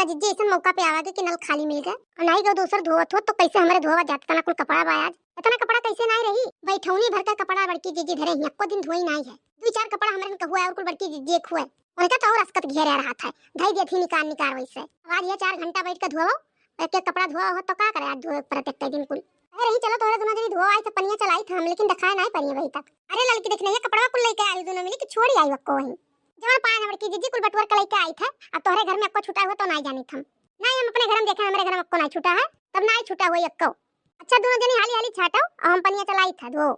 लगता जिज्जे ऐसा मौका पे आवागे कि नल खाली मिल गए और नहीं गो दूसर धोवत हो तो कैसे हमारे धोवा जाता तना कुल कपड़ा बा आज इतना कपड़ा कैसे नहीं रही बैठौनी भर का कपड़ा बड़की जीजी धरे ही को दिन धोई नहीं है दो चार कपड़ा हमरे का हुआ और कुल बड़की जीजी एक हुआ उनका तो और अस्कत घेरे रहा था धई दे थी निकाल निकाल वैसे आज ये 4 घंटा बैठ के धोवो एक एक कपड़ा धोआ हो तो का करे आज धोए प्रत्येक दिन कुल अरे नहीं चलो तोरे दोनों जनी धोआ आई तो पनिया चलाई था हम लेकिन दिखाए नहीं पनिया वही तक अरे लड़की देखने ये कपड़ा कुल लेके आई दोनों मिली कि छोड़ी आई वक्को वही जवन पाए नंबर की जीजी कुल बटवर के लेके आई था अब तोहरे घर में अक्को छुटा हुआ तो नहीं जानी थम नहीं हम अपने घर में देखे हमारे घर में अक्को नहीं छुटा है तब नहीं छुटा हुआ अक्को अच्छा दोनों जनी हाली हाली छाटो और हम पनिया चलाई था धो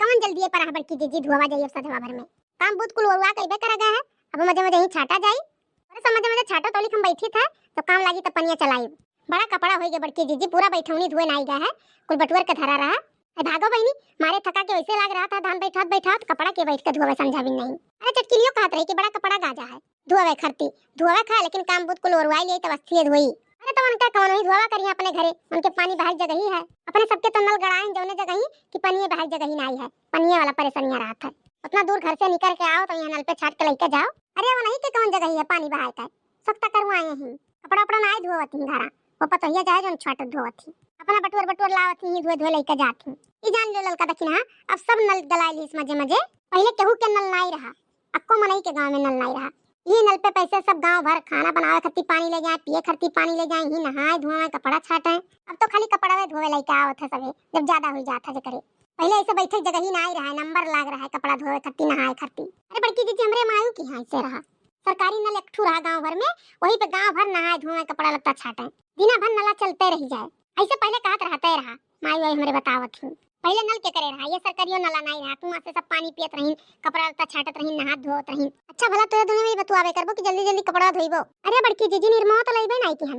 कौन जल्दी है पर हबर की जीजी धोवा जाइए सजवा भर में काम बुत कुल हुआ कइबे कर गया है अब मजे मजे ही छाटा जाई अरे समझ मजे छाटो तो हम बैठी था तो काम लागी तो पनिया चलाई बड़ा कपड़ा होई गे बड़की जीजी पूरा बैठौनी धोए नहीं गया है कुल बटवर का धरा रहा भागो बहनी मारे थका के वैसे लग रहा था धान बैठा कपड़ा के बैठ के धोवे समझा भी नहीं अरे चटकिलियो कहत रही कि बड़ा कपड़ा गाजा है धोवे खरती धोवे खा लेकिन काम बुत कुल ओरवाई ले तो वस्ती धोई अरे तो उनका कौन ही धोवा करिए अपने घरे उनके पानी बाहर जगह ही है अपने सबके तो नल गड़ाए जौने जगह ही कि पानी बाहर जगह ही नहीं है पानी वाला परेशानियां रात है उतना दूर घर से निकल के आओ तो यहाँ नल पे छाट के लेके जाओ अरे वो नहीं कि कौन जगह ही है पानी बाहर का सख्ता करवाए हैं कपड़ा अपना नहीं धोवती घरा वो पता ही जाए जो छाट धोवती अपना बटवर लावती ही धोए लेके जाती ई जान लो ललका दखिना अब सब नल गलाई इस मजे मजे पहले केहू के नल नहीं रहा अक्को मनई के गांव में नल नहीं रहा ये नल पे पैसे सब गांव भर खाना बनावे खत्ती पानी ले जाए पिए खत्ती पानी ले जाए ही नहाए धोए कपड़ा छाटे अब तो खाली कपड़ा वे धोए लेके आओ था सबे जब ज्यादा हो जाता जे करे पहले ऐसे बैठे जगह ही नहीं रहा नंबर लाग रहा है कपड़ा धोए खत्ती नहाए खत्ती अरे बड़की जीजी हमरे मायू की हां से रहा सरकारी नल एकठू रहा गांव भर में वही पे गांव भर नहाए धोए कपड़ा लगता छाटे दिना भर नला चलते रह जाए ऐसे पहले कहत रहते रहा माई वही हमरे बतावत थी पहले नल के करे रहा ये सरकारियो नला नहीं रहा कुआं से सब पानी पियत रही कपड़ा लगता छाटत रही नहात धोत रही अच्छा भला तोरे दुनिया में बतुआवे करबो कि जल्दी जल्दी कपड़ा धोइबो अरे बड़की जीजी निर्मो तो लइबे नहीं की हम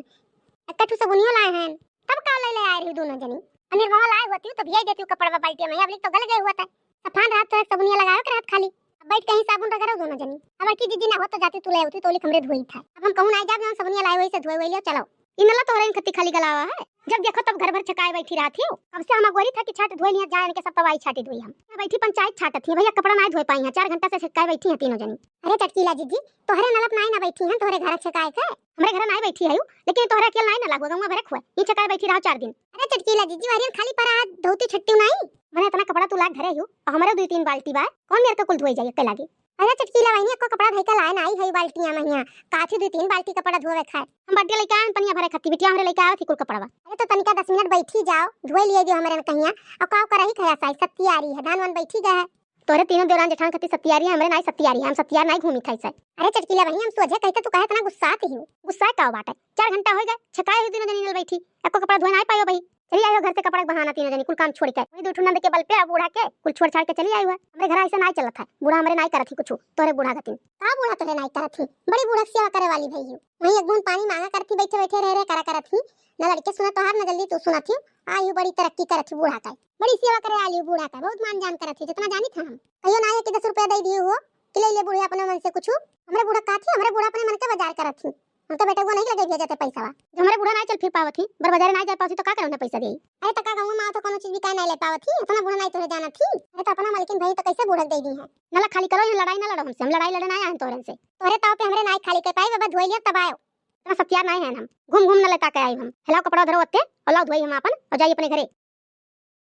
एकठू से बुनियो लाए हैं तब का ले आए रही दोनों जनी निर्मो लाए होती तो भेज देती कपड़ा बाल्टी में अब लिख तो गल गए हुआ था सफान रात तो सबुनिया लगाओ करत खाली बैठ कहीं साबुन रगड़ो दोनों जनी अब की जीजी ना हो तो जाती तू ले होती तो लिख हमरे धोई था अब हम कहूं ना जाब ना सबुनिया लाए वही से धोए वही चलो इनला तोरे खत्ती खाली गलावा है जब देखो तब घर भर छकाए बैठी रहा थी कब से हम गोरी था कि छाट धोए नहीं जाए के सब तवाई छाटी धोई हम बैठी पंचायत छाटत थी भैया कपड़ा नहीं धोए पाई है 4 घंटा से छकाए बैठी है तीनों जनी अरे चटकीला जीजी तोहरे नलप नहीं ना बैठी है तोहरे घर छकाए के हमरे घर नहीं बैठी है लेकिन तोहरे अकेले नहीं ना लागो गंगा भरे खुए ये छकाए बैठी रहा 4 दिन अरे चटकीला जीजी हरियन खाली पर आज धोती छट्टी नहीं मैंने इतना कपड़ा तू लाग घरे हूं और हमारे 2-3 बाल्टी बा कौन मेरे को कुल धोई जाए के लागी अरे चटकीला वही को कपड़ा धोई के लाए नहीं है बाल्टियां महिया काठी 2-3 बाल्टी कपड़ा धोवे खाए हम बड्डे लेके आए पनिया भरे खत्ती बिटिया हमरे लेके आए थी कुल कपड़ा अरे तो तनिका 10 मिनट बैठी जाओ धोए लिए जो हमरे कहिया और का करही खया साई सत्ती आ रही है धान वन बैठी गए तोरे तीनों देवरान जेठान खत्ती सत्ती आ रही है हमरे नहीं सत्ती आ रही है हम सत्ती नहीं घूमी खाई से अरे चटकीला वही हम सोझे कहते तू कहे इतना गुस्सा आती हूं गुस्सा का बात है 4 घंटा हो गए छकाए हुए तीनों जनी बैठी एको कपड़ा धोए नहीं पायो भाई चली आयो घर से कपड़ा बहाना तीनों जनी कुल काम छोड़ के वही दूठू नंद के बल पे बूढ़ा के कुल छोड़ छाड़ के चली आई हुआ हमरे घर ऐसा नहीं चलत है बूढ़ा हमरे नहीं करत थी कुछ तोरे बूढ़ा गतिन का बूढ़ा तोरे नहीं करत थी बड़ी बूढ़ा सेवा करे वाली भई वही एक बूंद पानी मांगा करती बैठे बैठे रह करा करत थी न लड़के सुना तो हार न जल्दी तू सुना थी आयु बड़ी तरक्की करत थी बूढ़ा का बड़ी सेवा करे आयु बूढ़ा का बहुत मान जान करत थी जितना जानी था हम कहियो ना कि 10 रुपया दे दियो हो कि ले बूढ़ा अपने मन से कुछ हमरे बूढ़ा का थी हमरे बूढ़ा अपने मन के बाजार करत थी हम तो बेटा को नहीं लगे भेजते पैसा जो हमारे बूढ़ा नहीं चल फिर पावत थी बर बाजार नहीं जा पावती तो का करे उन्हें पैसा दे अरे तका गांव में तो कोनो चीज भी का नहीं ले पावत थी इतना बूढ़ा नहीं तोरे जाना थी अरे तो अपना मालकिन भाई तो कैसे बूढ़ा दे दी है नला खाली करो ये लड़ाई ना लड़ो हमसे हम लड़ाई लड़ना आए हैं तोरे से तोरे ताव पे हमरे नहीं खाली कर पाए बाबा धोई लिया तब आयो इतना सत्यार नहीं है हम घूम घूम न लेता के आई हम हिलाओ कपड़ा धरो ओते और लाओ धोई हम अपन और जाइए अपने घरे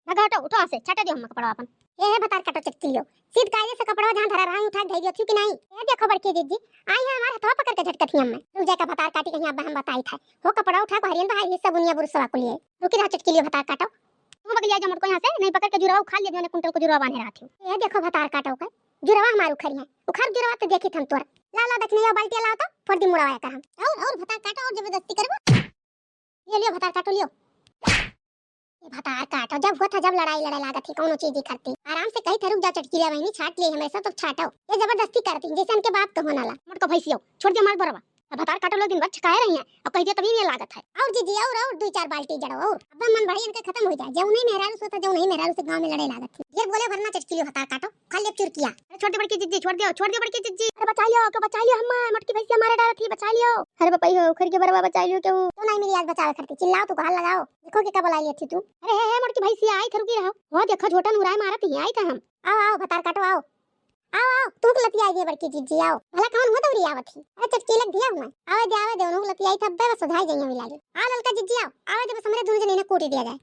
लगा हटो उठो से छटा दियो हम कपड़ा अपन ए बता काटो चटकिलियो सीध कायदे से कपड़ा जहां धरा रहा उठा दे दियो थी कि नहीं ए देखो बड़की जीजी आई है हमारा हथवा पकड़ के झटका थी हम तू जाके भतार काटी कहीं अब हम बताई था वो कपड़ा उठा को हरियन भाई हिस्सा बुनिया बुरसवा को लिए रुकी रहा चटकिलियो भतार काटो तुम बगलिया जा मुझको यहां से नहीं पकड़ के जुरावा उखा लिया मैंने कुंटल को जुरावा बांधे रहा थी ए देखो भतार काटो का जुरावा हमार उखरी है उखार जुरावा तो देखी थम तोर ला ला दक्षिण बाल्टी लाओ तो फोड़ दी मुड़ावा कर हम और भतार काटो और जबरदस्ती करबो ये लियो भतार काटो लियो भतार काटो जब हुआ था जब लड़ाई लागत थी कौनो चीज करती आराम से कहीं रुक जा चटकीला वही छाट ले हमेशा तो छाटो ये जबरदस्ती करती जैसे उनके बाप तो होना ला मुझको भैंसियो छोड़ दे मार बरवा भतार काटो लो दिन भर छकाए रही हैं और कह दिया तभी ये लागत है और जीजी और 2-4 बाल्टी जड़ो और अब मन भाई इनका खत्म हो जाए जब नहीं मेहरारू से तो जब नहीं मेहरारू से गांव में लड़ाई लागत थी ये बोले भरना चटकीलियो भतार काटो खा ले चुरकिया अरे छोड़ दे बड़की जीजी छोड़ बड़की जीजी अरे बचा लियो हम मटकी भैंसिया मारे डाल थी बचा लियो अरे बपाई हो खर के बरवा बचा लियो क्यों तो नहीं मेरी याद बचावे करती चिल्लाओ तो कहां लगाओ देखो के कब लाई थी तू अरे हे मटकी भैंसिया आई थरुकी रहो वो देखो झोटा नुराय मारत ही आई था हम आओ भतार काटो आओ आओ आओ तुमको लतियाई दे बड़की जीजी आओ भला कौन हो दौरी आवत ही अरे चटकी लग दिया हुआ आवे दे उनको लतियाई तब बस सुधाई जाइए मिला आ ललका जीजी आओ आवे दे बस हमरे दोनों जने ने कोटी दिया जाए